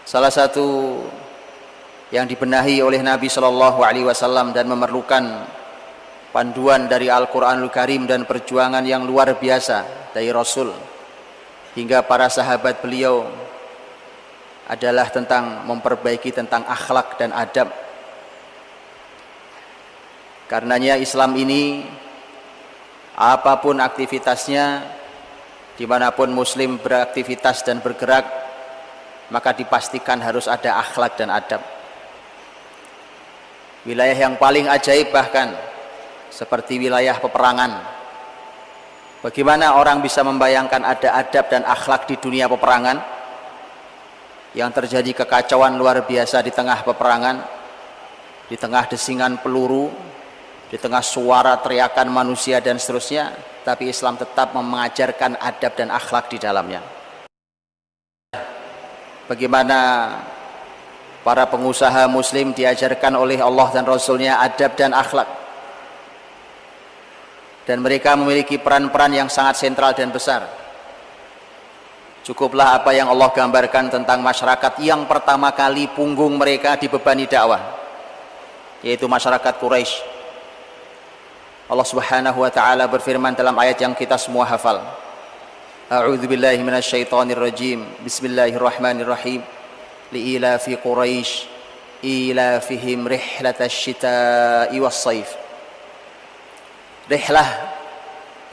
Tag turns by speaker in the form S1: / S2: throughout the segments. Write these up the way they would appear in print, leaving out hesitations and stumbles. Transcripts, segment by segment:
S1: salah satu yang dibenahi oleh Nabi Shallallahu Alaihi Wasallam dan memerlukan panduan dari Al-Quranul Karim dan perjuangan yang luar biasa dari Rasul hingga para sahabat beliau adalah tentang memperbaiki tentang akhlak dan adab. Karenanya Islam ini apapun aktivitasnya, dimanapun muslim beraktivitas dan bergerak, maka dipastikan harus ada akhlak dan adab. Wilayah yang paling ajaib bahkan seperti wilayah peperangan. Bagaimana orang bisa membayangkan ada adab dan akhlak di dunia peperangan, yang terjadi kekacauan luar biasa di tengah peperangan, di tengah desingan peluru, di tengah suara teriakan manusia dan seterusnya, tapi Islam tetap mengajarkan adab dan akhlak di dalamnya. Bagaimana para pengusaha muslim diajarkan oleh Allah dan Rasulnya adab dan akhlak, dan mereka memiliki peran-peran yang sangat sentral dan besar. Cukuplah apa yang Allah gambarkan tentang masyarakat yang pertama kali punggung mereka dibebani dakwah, yaitu masyarakat Quraisy. Allah Subhanahu wa taala berfirman dalam ayat yang kita semua hafal. A'udzu billahi minasyaitonir rajim. Bismillahirrahmanirrahim. Liilafi Quraisy ilafihim rihlatash shita'i was-shaif. Rihlah,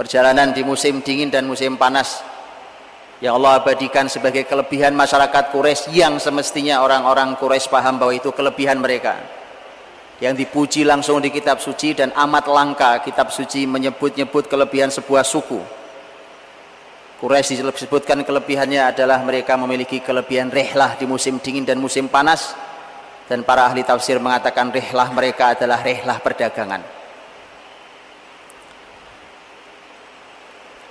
S1: perjalanan di musim dingin dan musim panas, yang Allah abadikan sebagai kelebihan masyarakat Quraisy, yang semestinya orang-orang Quraisy paham bahwa itu kelebihan mereka, yang dipuji langsung di kitab suci, dan amat langka kitab suci menyebut-nyebut kelebihan sebuah suku. Quraisy disebutkan kelebihannya adalah mereka memiliki kelebihan rihlah di musim dingin dan musim panas, dan para ahli tafsir mengatakan rihlah mereka adalah rihlah perdagangan.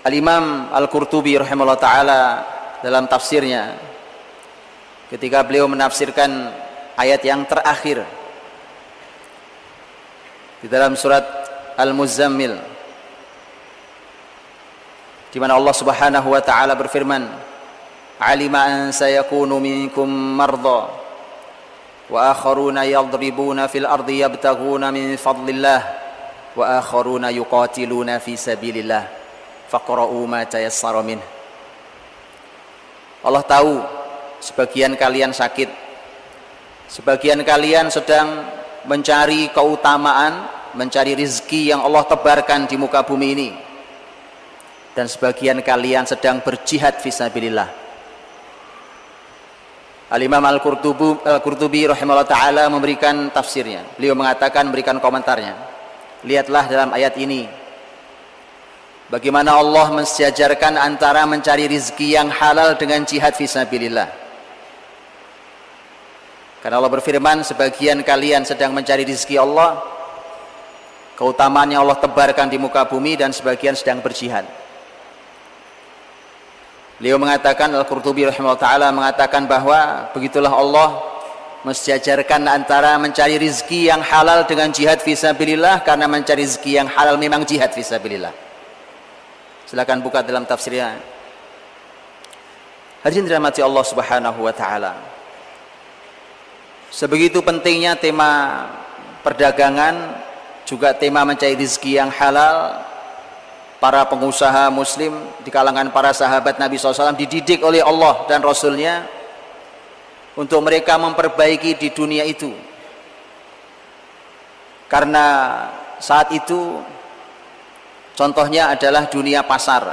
S1: Al-Imam Al-Qurtubi rahimahullah ta'ala dalam tafsirnya, ketika beliau menafsirkan ayat yang terakhir di dalam surat Al-Muzammil, di mana Allah Subhanahu wa taala berfirman, "Alima an sayakunu minkum mardha wa akharuna yadribuna fil ardi yabtaghuna min fadlillah wa akharuna yuqatiluna fi sabilillah faqra'u ma tayassara min." Allah tahu sebagian kalian sakit, sebagian kalian sedang mencari keutamaan, mencari rizki yang Allah tebarkan di muka bumi ini, dan sebagian kalian sedang berjihad fisabilillah. Al-Imam Al-Qurtubi rahimahullah ta'ala memberikan tafsirnya. Beliau mengatakan, memberikan komentarnya, lihatlah dalam ayat ini bagaimana Allah mensejajarkan antara mencari rizki yang halal dengan jihad fisabilillah. Karena Allah berfirman, sebagian kalian sedang mencari rizki Allah, keutamaan yang Allah tebarkan di muka bumi, dan sebagian sedang berjihad. Beliau mengatakan, Al-Qurtubi rahimahullah ta'ala mengatakan bahwa begitulah Allah mensejajarkan antara mencari rizki yang halal dengan jihad fisabilillah, karena mencari rizki yang halal memang jihad fisabilillah. Silakan buka dalam tafsirnya. Hadirin dirahmati Allah Subhanahu wa taala. Sebegitu pentingnya tema perdagangan, juga tema mencari rezeki yang halal. Para pengusaha muslim di kalangan para sahabat Nabi SAW dididik oleh Allah dan Rasulnya untuk mereka memperbaiki di dunia itu. Karena saat itu contohnya adalah dunia pasar.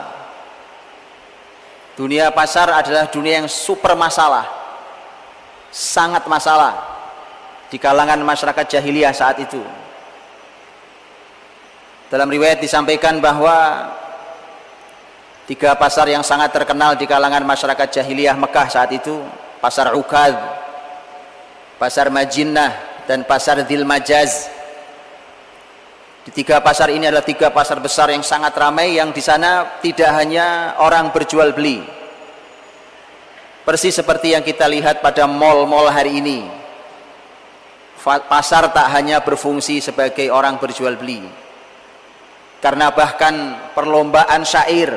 S1: Dunia pasar adalah dunia yang super masalah, sangat masalah di kalangan masyarakat jahiliyah saat itu. Dalam riwayat disampaikan bahwa 3 pasar yang sangat terkenal di kalangan masyarakat jahiliyah Mekah saat itu, pasar Ukad, pasar Majinnah, dan pasar Dzil Majaz. Di 3 pasar ini adalah 3 pasar besar yang sangat ramai, yang di sana tidak hanya orang berjual beli, persis seperti yang kita lihat pada mal-mal hari ini. Pasar tak hanya berfungsi sebagai orang berjual beli, karena bahkan perlombaan syair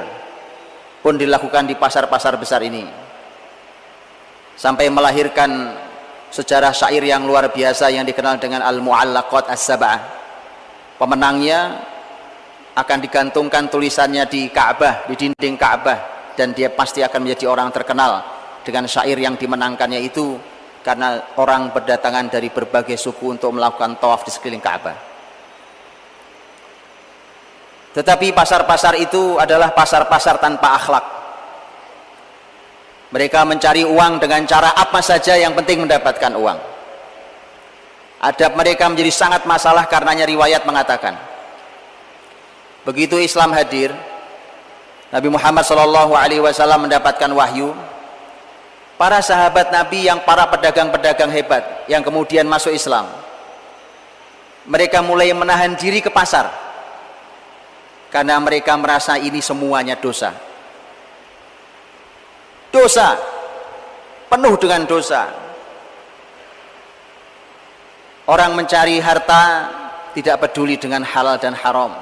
S1: pun dilakukan di pasar-pasar besar ini. sampai melahirkan sejarah syair yang luar biasa yang dikenal dengan Al-Mu'allaqat As-Sab'ah. Pemenangnya akan digantungkan tulisannya di Ka'bah, di dinding Ka'bah, dan dia pasti akan menjadi orang terkenal dengan syair yang dimenangkannya itu, karena orang berdatangan dari berbagai suku untuk melakukan tawaf di sekeliling Ka'bah. Tetapi pasar-pasar itu adalah pasar-pasar tanpa akhlak. Mereka mencari uang dengan cara apa saja, yang penting mendapatkan uang. Adab mereka menjadi sangat masalah karenanya riwayat mengatakan, begitu Islam hadir, Nabi Muhammad SAW mendapatkan wahyu, para sahabat Nabi yang para pedagang-pedagang hebat yang kemudian masuk Islam, mereka mulai menahan diri ke pasar karena mereka merasa ini semuanya dosa. Dosa, penuh dengan dosa. Orang mencari harta tidak peduli dengan halal dan haram.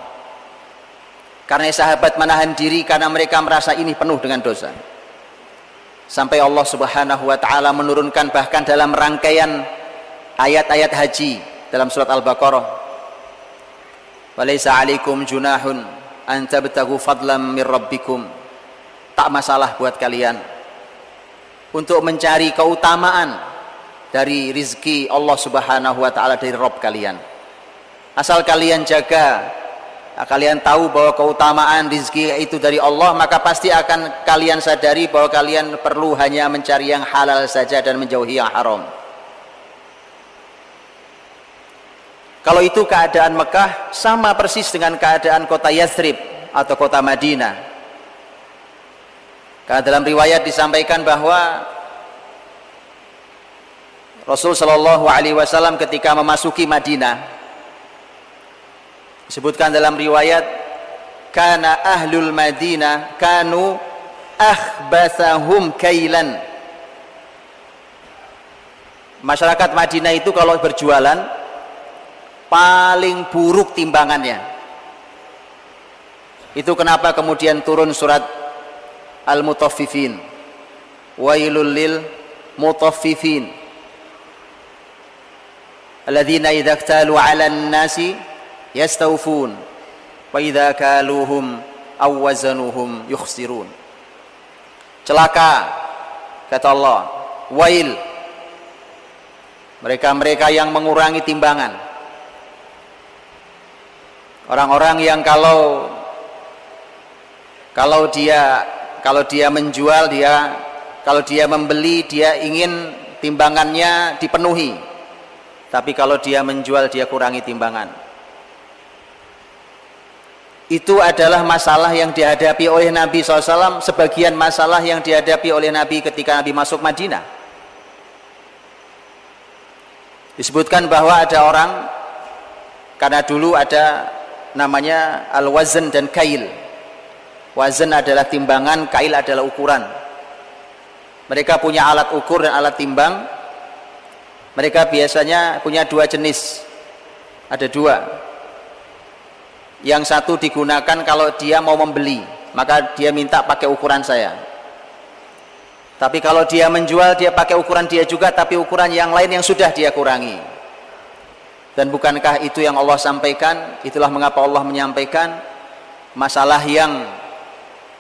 S1: Karena sahabat menahan diri karena mereka merasa ini penuh dengan dosa. Sampai Allah Subhanahu wa taala menurunkan bahkan dalam rangkaian ayat-ayat haji dalam surat Al-Baqarah, "Walaisa 'alaikum junahun an tabtagu fadlan min rabbikum." Tak masalah buat kalian untuk mencari keutamaan dari rizki Allah Subhanahu wa ta'ala, dari Rabb kalian. Asal kalian jaga, kalian tahu bahwa keutamaan rizki itu dari Allah, maka pasti akan kalian sadari bahwa kalian perlu hanya mencari yang halal saja dan menjauhi yang haram. Kalau itu keadaan Mekah, sama persis dengan keadaan kota Yathrib atau kota Madinah. Karena dalam riwayat disampaikan bahwa Rasul Shallallahu Alaihi Wasallam ketika memasuki Madinah, disebutkan dalam riwayat, kana ahlul Madinah kanu akhbathahum kailan. Masyarakat Madinah itu kalau berjualan paling buruk timbangannya. Itu kenapa kemudian turun surat Al-Mutaffifin, wailul lil mutaffifin alladzina idza iktalu 'alan nasi yastawfun wa idza kaluhum aw wazanuhum yukhsirun. Celaka, kata Allah, wail mereka-mereka yang mengurangi timbangan, orang-orang yang kalau dia menjual, kalau dia membeli, dia ingin timbangannya dipenuhi, tapi kalau dia menjual, dia kurangi timbangan. Itu adalah masalah yang dihadapi oleh Nabi SAW, sebagian masalah yang dihadapi oleh Nabi ketika Nabi masuk Madinah. Disebutkan bahwa ada orang, karena dulu ada namanya al-wazn dan kail. Wazan adalah timbangan, kail adalah ukuran. Mereka punya alat ukur dan alat timbang. Mereka biasanya punya dua jenis. Ada dua. Yang satu digunakan kalau dia mau membeli, maka dia minta pakai ukuran saya. Tapi kalau dia menjual, dia pakai ukuran dia juga, tapi ukuran yang lain yang sudah dia kurangi. Dan bukankah itu yang Allah sampaikan? Itulah mengapa Allah menyampaikan masalah yang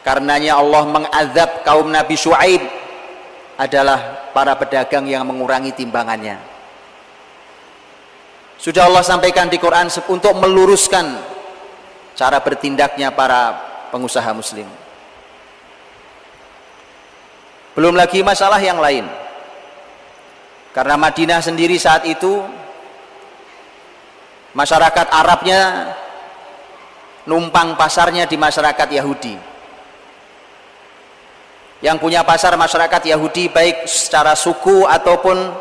S1: karenanya Allah mengazab kaum Nabi Syuaib adalah para pedagang yang mengurangi timbangannya. Sudah Allah sampaikan di Quran untuk meluruskan cara bertindaknya para pengusaha muslim. Belum lagi masalah yang lain. Karena Madinah sendiri saat itu masyarakat Arabnya numpang pasarnya di masyarakat Yahudi. Yang punya pasar masyarakat Yahudi baik secara suku ataupun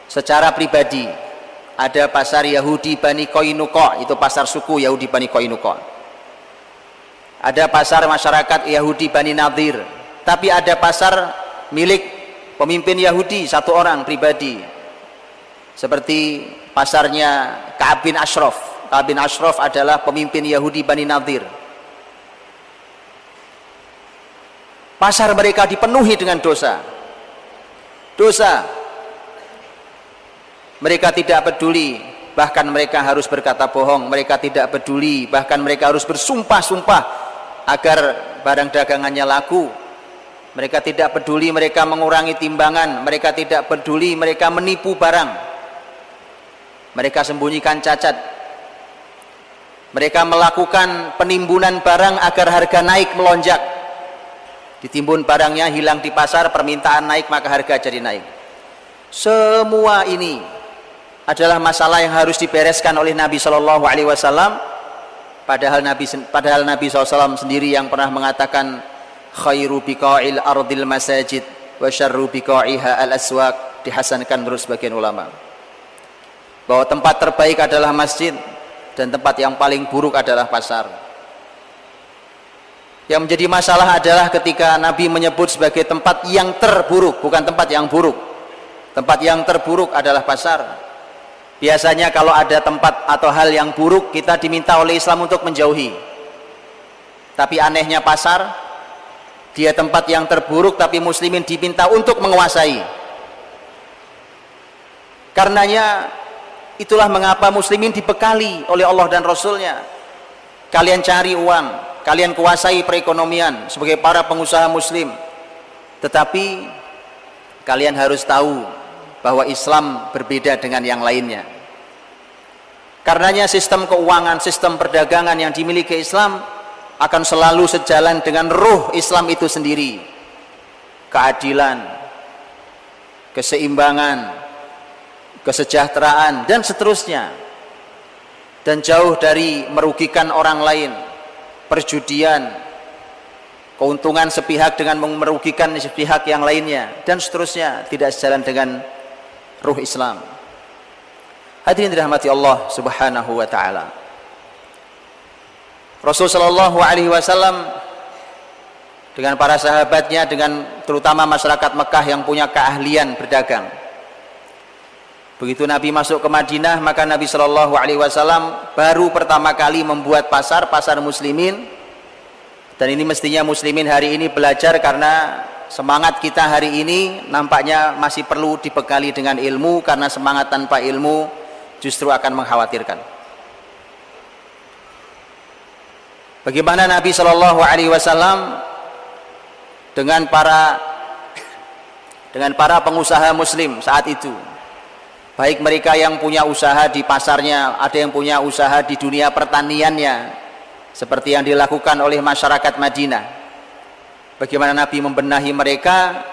S1: secara pribadi. Ada pasar Yahudi Bani Qainuqa, itu pasar suku Yahudi Bani Qainuqa. Ada pasar masyarakat Yahudi Bani Nadir. Tapi ada pasar milik pemimpin Yahudi, satu orang pribadi. Seperti pasarnya Ka'ab bin Ashraf. Ka'ab bin Ashraf adalah pemimpin Yahudi Bani Nadir. Pasar mereka dipenuhi dengan dosa. dosa. Mereka tidak peduli, bahkan mereka harus berkata bohong. Mereka tidak peduli, bahkan mereka harus bersumpah-sumpah agar barang dagangannya laku. Mereka tidak peduli, mereka mengurangi timbangan. Mereka tidak peduli, mereka menipu barang. Mereka sembunyikan cacat. Mereka melakukan penimbunan barang agar harga naik melonjak. Ditimbun barangnya, hilang di pasar, permintaan naik, maka harga jadi naik. Semua ini adalah masalah yang harus dibereskan oleh Nabi Shallallahu Alaihi Wasallam. Padahal Nabi SAW sendiri yang pernah mengatakan, khairu biqa'il ardil masajid wa syarru biqa'iha al aswaq. Dihasankan terus sebagian ulama, bahwa tempat terbaik adalah masjid dan tempat yang paling buruk adalah pasar. Yang menjadi masalah adalah ketika Nabi menyebut sebagai tempat yang terburuk, bukan tempat yang buruk. Tempat yang terburuk adalah pasar. Biasanya kalau ada tempat atau hal yang buruk, kita diminta oleh Islam untuk menjauhi. Tapi anehnya pasar, dia tempat yang terburuk, tapi muslimin diminta untuk menguasai. Karenanya itulah mengapa muslimin dibekali oleh Allah dan Rasulnya. Kalian cari uang, kalian kuasai perekonomian sebagai para pengusaha muslim. Tetapi kalian harus tahu bahwa Islam berbeda dengan yang lainnya. Karenanya sistem keuangan, sistem perdagangan yang dimiliki Islam akan selalu sejalan dengan ruh Islam itu sendiri. Keadilan, keseimbangan, kesejahteraan, dan seterusnya. Dan jauh dari merugikan orang lain, perjudian, keuntungan sepihak dengan merugikan sepihak yang lainnya, dan seterusnya, tidak sejalan dengan ruh Islam. Hadirin dirahmati Allah Subhanahu wa taala. Rasul sallallahu alaihi wasallam dengan para sahabatnya, dengan terutama masyarakat Mekah yang punya keahlian berdagang. Begitu Nabi masuk ke Madinah, maka Nabi sallallahu alaihi wasallam baru pertama kali membuat pasar muslimin. Dan ini mestinya muslimin hari ini belajar, karena semangat kita hari ini nampaknya masih perlu dibekali dengan ilmu, karena semangat tanpa ilmu justru akan mengkhawatirkan. Bagaimana Nabi Shallallahu Alaihi Wasallam dengan para pengusaha muslim saat itu, baik mereka yang punya usaha di pasarnya, ada yang punya usaha di dunia pertaniannya, seperti yang dilakukan oleh masyarakat Madinah. Bagaimana Nabi membenahi mereka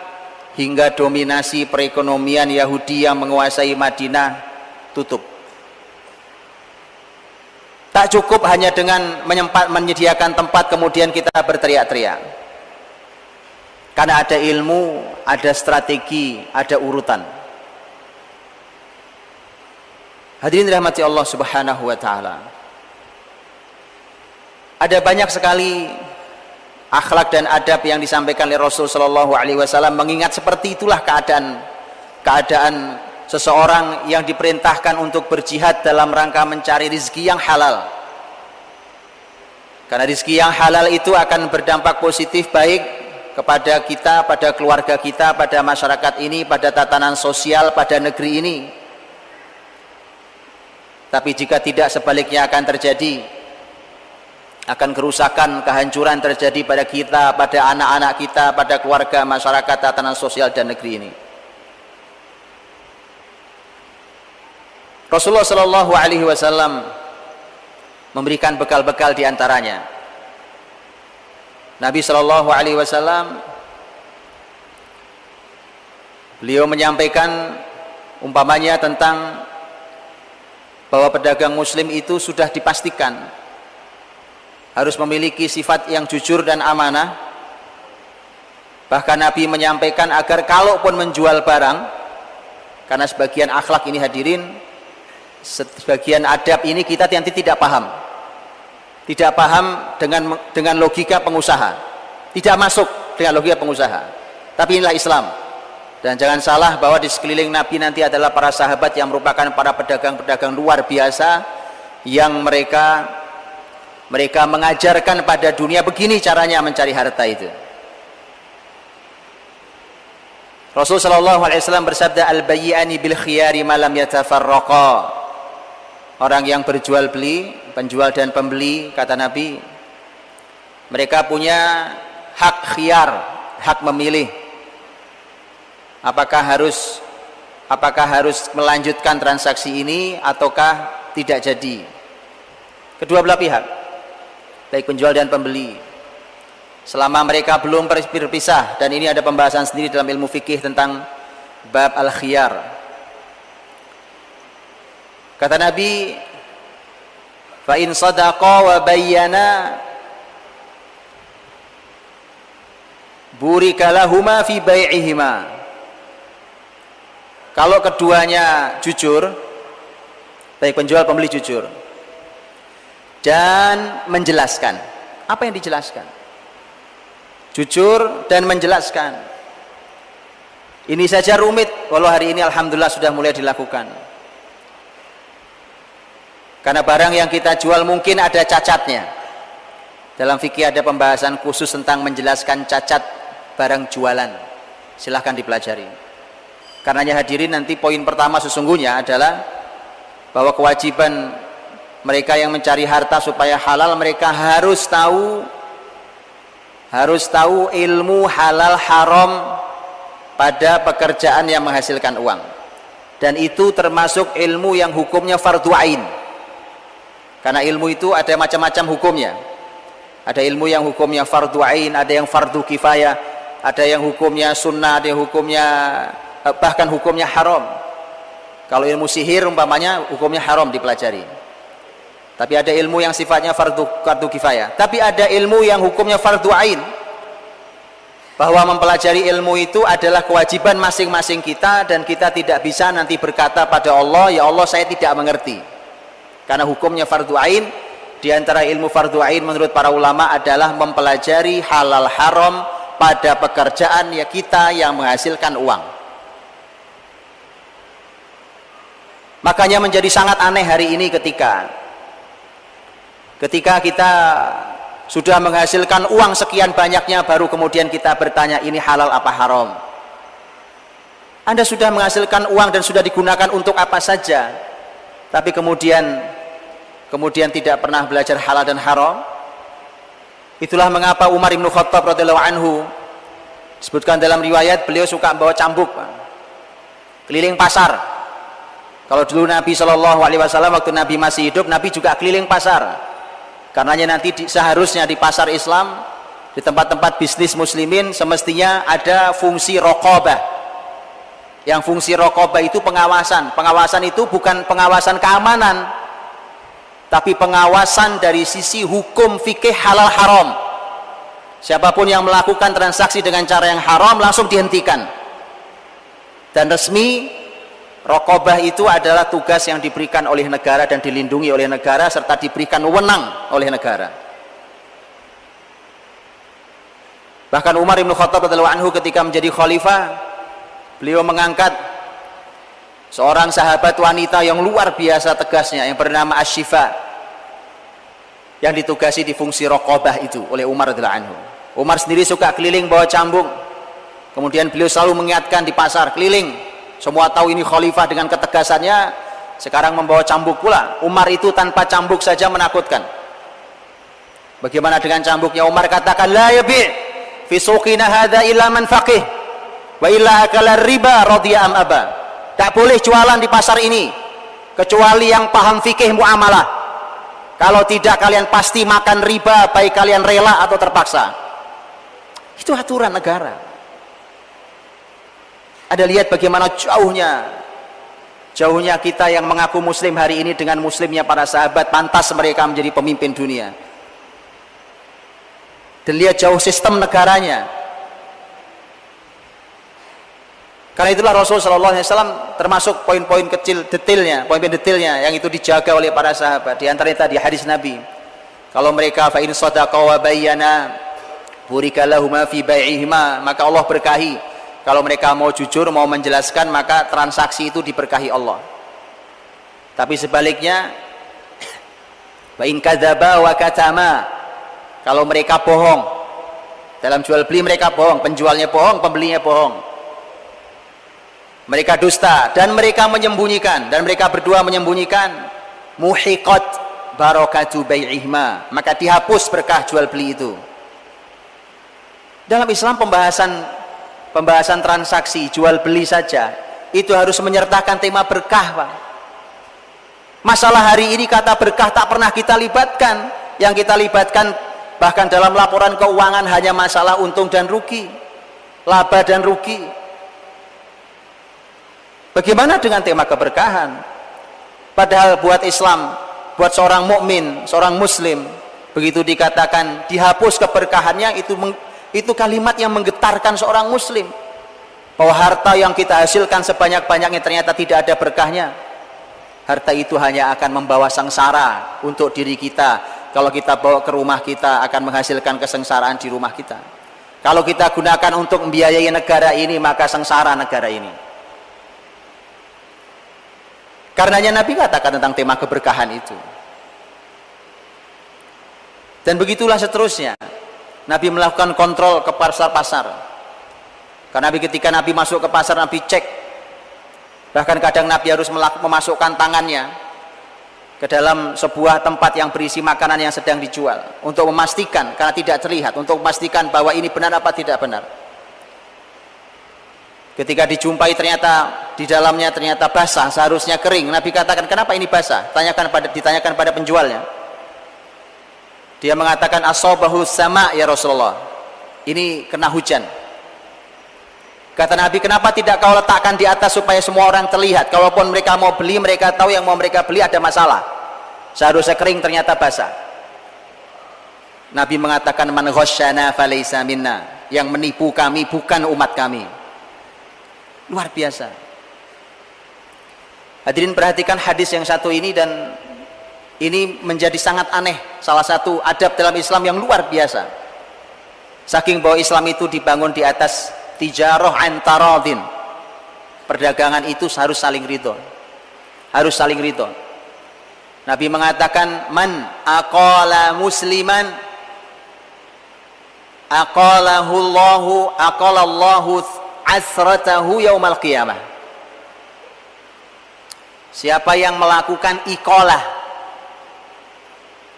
S1: hingga dominasi perekonomian Yahudi yang menguasai Madinah tutup. Tak cukup hanya dengan menyediakan tempat kemudian kita berteriak-teriak. Karena ada ilmu, ada strategi, ada urutan. Hadirin dirahmati Allah Subhanahu wa taala. Ada banyak sekali akhlak dan adab yang disampaikan oleh Rasul sallallahu alaihi wasallam, mengingat seperti itulah keadaan seseorang yang diperintahkan untuk berjihad dalam rangka mencari rizki yang halal. Karena rizki yang halal itu akan berdampak positif baik kepada kita, pada keluarga kita, pada masyarakat ini, pada tatanan sosial, pada negeri ini. Tapi jika tidak, sebaliknya akan terjadi, akan kerusakan, kehancuran terjadi pada kita, pada anak-anak kita, pada keluarga, masyarakat, tatanan sosial dan negeri ini. Rasulullah Shallallahu Alaihi Wasallam memberikan bekal-bekal diantaranya. Nabi Shallallahu Alaihi Wasallam beliau menyampaikan umpamanya tentang bahwa pedagang muslim itu sudah dipastikan harus memiliki sifat yang jujur dan amanah. Bahkan Nabi menyampaikan agar kalaupun menjual barang, karena sebagian akhlak ini hadirin, sebagian adab ini kita nanti tidak paham dengan logika pengusaha, tidak masuk dengan logika pengusaha. Tapi inilah Islam. Dan jangan salah bahwa di sekeliling Nabi nanti adalah para sahabat yang merupakan para pedagang-pedagang luar biasa, yang mereka mengajarkan pada dunia begini caranya mencari harta itu. Rasul sallallahu alaihi wasallam bersabda, al-bayyani bil khiyari ma lam yatafarraqa. Orang yang berjual beli, penjual dan pembeli, kata Nabi, mereka punya hak khiyar, hak memilih. Apakah harus melanjutkan transaksi ini ataukah tidak jadi. Kedua belah pihak, baik penjual dan pembeli, selama mereka belum berpisah, dan ini ada pembahasan sendiri dalam ilmu fikih tentang bab al-khiyar. Kata Nabi, fa in sadaqa wa bayyana burika lahuma fi bai'ihima. Kalau keduanya jujur, baik penjual pembeli jujur dan menjelaskan. Apa yang dijelaskan? Jujur dan menjelaskan. Ini saja rumit, walau hari ini alhamdulillah sudah mulai dilakukan. Karena barang yang kita jual mungkin ada cacatnya. Dalam fikih ada pembahasan khusus tentang menjelaskan cacat barang jualan. Silahkan dipelajari. Karenanya hadirin, nanti poin pertama sesungguhnya adalah bahwa kewajiban mereka yang mencari harta supaya halal, mereka harus tahu ilmu halal haram pada pekerjaan yang menghasilkan uang, dan itu termasuk ilmu yang hukumnya fardu ain, karena ilmu itu ada macam-macam hukumnya. Ada ilmu yang hukumnya fardu ain, ada yang fardu kifayah, ada yang hukumnya sunnah, ada yang hukumnya bahkan hukumnya haram. Kalau ilmu sihir umpamanya hukumnya haram dipelajari, tapi ada ilmu yang sifatnya fardu kifayah. Tapi ada ilmu yang hukumnya fardu ain, bahwa mempelajari ilmu itu adalah kewajiban masing-masing kita, dan kita tidak bisa nanti berkata pada Allah, ya Allah saya tidak mengerti, karena hukumnya fardu ain. Di antara ilmu fardu ain menurut para ulama adalah mempelajari halal haram pada pekerjaan ya kita yang menghasilkan uang. Makanya menjadi sangat aneh hari ini ketika kita sudah menghasilkan uang sekian banyaknya, baru kemudian kita bertanya ini halal apa haram. Anda sudah menghasilkan uang dan sudah digunakan untuk apa saja, tapi kemudian tidak pernah belajar halal dan haram. Itulah mengapa Umar bin Khattab radhiyallahu anhu disebutkan dalam riwayat, beliau suka bawa cambuk keliling pasar. Kalau dulu Nabi SAW waktu Nabi masih hidup, Nabi juga keliling pasar. Karenanya nanti seharusnya di pasar Islam, di tempat-tempat bisnis muslimin, semestinya ada fungsi raqabah. Yang fungsi raqabah itu pengawasan. Pengawasan itu bukan pengawasan keamanan, tapi pengawasan dari sisi hukum fikih halal haram. Siapapun yang melakukan transaksi dengan cara yang haram langsung dihentikan. Dan resmi, raqabah itu adalah tugas yang diberikan oleh negara dan dilindungi oleh negara, serta diberikan wewenang oleh negara. Bahkan Umar bin Khattab radhiyallahu anhu ketika menjadi khalifah, beliau mengangkat seorang sahabat wanita yang luar biasa tegasnya, yang bernama Asy-Syifa, yang ditugasi di fungsi raqabah itu oleh Umar radhiyallahu anhu. Umar sendiri suka keliling bawa cambuk, kemudian beliau selalu mengingatkan di pasar, keliling. Semua tahu ini khalifah dengan ketegasannya, sekarang membawa cambuk pula. Umar itu tanpa cambuk saja menakutkan. Bagaimana dengan cambuknya? Umar katakan, la yabi' fi suqina hadza illa man faqih wa illa akala riba radiya am aba. Tak boleh jualan di pasar ini kecuali yang paham fikih muamalah. Kalau tidak kalian pasti makan riba, baik kalian rela atau terpaksa. Itu aturan negara. Ada lihat bagaimana jauhnya kita yang mengaku muslim hari ini dengan muslimnya para sahabat. Pantas mereka menjadi pemimpin dunia. Dan lihat jauh sistem negaranya. Karena itulah Rasulullah SAW termasuk poin-poin kecil detailnya, poin-poin detailnya yang itu dijaga oleh para sahabat. Di antaranya tadi hadis Nabi, kalau mereka fa in shadaqa wa bayyana burika lahuma fi bai'ihima, maka Allah berkahi. Kalau mereka mau jujur, mau menjelaskan, maka transaksi itu diberkahi Allah. Tapi sebaliknya, wa in kadzaba wa katama, kalau mereka bohong dalam jual beli, mereka bohong, penjualnya bohong, pembelinya bohong, mereka dusta dan mereka menyembunyikan, dan mereka berdua menyembunyikan, muhiqat barakatu bai'ihima, maka dihapus berkah jual beli itu. Dalam Islam pembahasan transaksi jual beli saja itu harus menyertakan tema berkah, Pak. Masalah hari ini kata berkah tak pernah kita libatkan. Yang kita libatkan bahkan dalam laporan keuangan hanya masalah untung dan rugi, laba dan rugi. Bagaimana dengan tema keberkahan? Padahal buat Islam, buat seorang mukmin, seorang muslim, begitu dikatakan dihapus keberkahannya, itu kalimat yang menggetarkan seorang muslim, bahwa harta yang kita hasilkan sebanyak-banyaknya ternyata tidak ada berkahnya. Harta itu hanya akan membawa sengsara untuk diri kita. Kalau kita bawa ke rumah kita akan menghasilkan kesengsaraan di rumah kita. Kalau kita gunakan untuk membiayai negara ini, maka sengsara negara ini. Karenanya Nabi katakan tentang tema keberkahan itu. Dan begitulah seterusnya. Nabi melakukan kontrol ke pasar-pasar. Karena ketika Nabi masuk ke pasar, Nabi cek. Bahkan kadang Nabi harus memasukkan tangannya ke dalam sebuah tempat yang berisi makanan yang sedang dijual, untuk memastikan, karena tidak terlihat, untuk memastikan bahwa ini benar apa tidak benar. Ketika dijumpai ternyata di dalamnya ternyata basah, seharusnya kering, Nabi katakan, kenapa ini basah? Ditanyakan pada penjualnya. Dia mengatakan, asabahu sama ya Rasulullah, ini kena hujan. Kata Nabi, kenapa tidak kau letakkan di atas supaya semua orang terlihat? Kalaupun mereka mau beli, mereka tahu yang mau mereka beli ada masalah. Seharusnya kering, ternyata basah. Nabi mengatakan, man ghasyana falaysa minna, yang menipu kami bukan umat kami. Luar biasa. Hadirin perhatikan hadis yang satu ini, dan ini menjadi sangat aneh. Salah satu adab dalam Islam yang luar biasa. Saking bahwa Islam itu dibangun di atas tijarah antaradin, perdagangan itu harus saling ridho, harus saling ridho. Nabi mengatakan, man aqala musliman aqalallahu asratahu yaumal qiyamah. Siapa yang melakukan iqalah,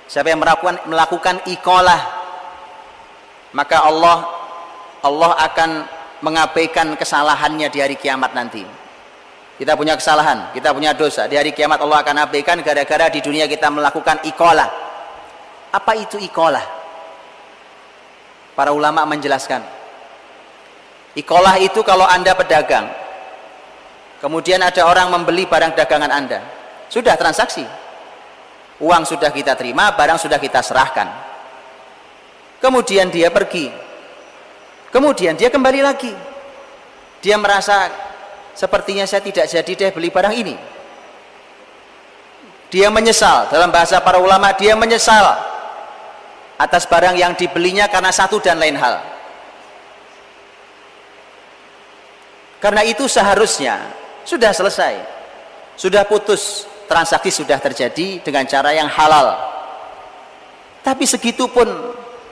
S1: siapa yang melakukan iqalah, maka Allah akan mengabaikan kesalahannya di hari kiamat nanti. Kita punya kesalahan, kita punya dosa, di hari kiamat Allah akan abaikan gara-gara di dunia kita melakukan iqalah. Apa itu iqalah? Para ulama menjelaskan, iqalah itu kalau Anda pedagang, kemudian ada orang membeli barang dagangan Anda, sudah transaksi, uang sudah kita terima, barang sudah kita serahkan, kemudian dia pergi, kemudian dia kembali lagi, dia merasa sepertinya saya tidak jadi deh beli barang ini. Dia menyesal, dalam bahasa para ulama, dia menyesal atas barang yang dibelinya karena satu dan lain hal. Karena itu seharusnya sudah selesai, sudah putus, transaksi sudah terjadi dengan cara yang halal. Tapi segitupun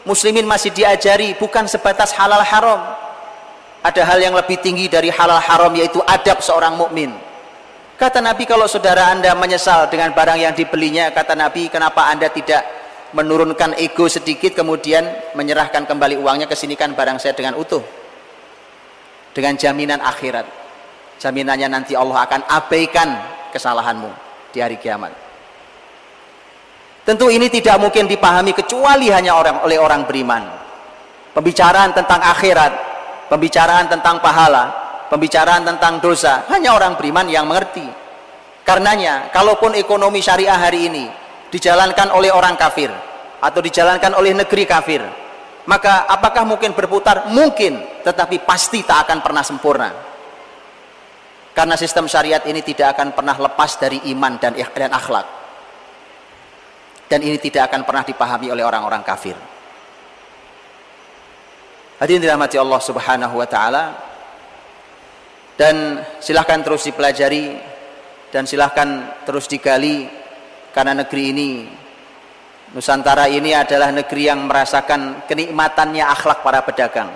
S1: muslimin masih diajari bukan sebatas halal haram. Ada hal yang lebih tinggi dari halal haram, yaitu adab seorang mukmin. Kata Nabi, kalau saudara Anda menyesal dengan barang yang dibelinya, kata Nabi, kenapa Anda tidak menurunkan ego sedikit, kemudian menyerahkan kembali uangnya, kesinikan barang saya dengan utuh, dengan jaminan akhirat. Jaminannya nanti Allah akan abaikan kesalahanmu di hari kiamat. Tentu ini tidak mungkin dipahami kecuali hanya oleh orang beriman. Pembicaraan tentang akhirat, pembicaraan tentang pahala, pembicaraan tentang dosa, hanya orang beriman yang mengerti. Karenanya, kalaupun ekonomi syariah hari ini dijalankan oleh orang kafir atau dijalankan oleh negeri kafir, maka apakah mungkin berputar? Mungkin, tetapi pasti tak akan pernah sempurna. Karena sistem syariat ini tidak akan pernah lepas dari iman dan akhlak. Dan ini tidak akan pernah dipahami oleh orang-orang kafir. Hadirin dirahmati Allah Subhanahu wa taala. Dan silahkan terus dipelajari dan silahkan terus digali, karena negeri ini, Nusantara ini adalah negeri yang merasakan kenikmatannya akhlak para pedagang.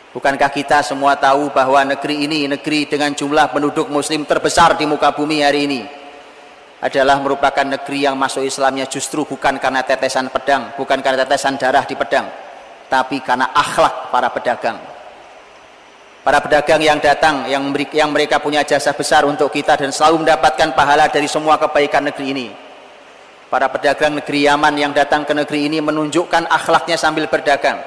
S1: Bukankah kita semua tahu bahwa negeri ini, negeri dengan jumlah penduduk muslim terbesar di muka bumi hari ini, adalah merupakan negeri yang masuk Islamnya justru bukan karena tetesan pedang, bukan karena tetesan darah di pedang, tapi karena akhlak para pedagang. Para pedagang yang datang, yang mereka punya jasa besar untuk kita dan selalu mendapatkan pahala dari semua kebaikan negeri ini. Para pedagang negeri Yaman yang datang ke negeri ini menunjukkan akhlaknya sambil berdagang,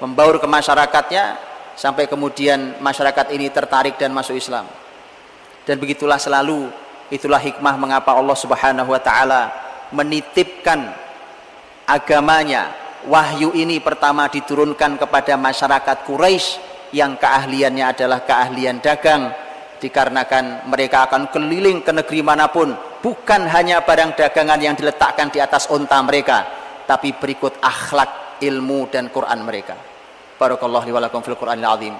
S1: membaur ke masyarakatnya, sampai kemudian masyarakat ini tertarik dan masuk Islam. Dan begitulah selalu, itulah hikmah mengapa Allah Subhanahu wa taala menitipkan agamanya. Wahyu ini pertama diturunkan kepada masyarakat Quraisy yang keahliannya adalah keahlian dagang, dikarenakan mereka akan keliling ke negeri manapun, bukan hanya barang dagangan yang diletakkan di atas unta mereka, tapi berikut akhlak, ilmu dan Quran mereka. Barakallahu li wa lakum fil Qur'anil azim.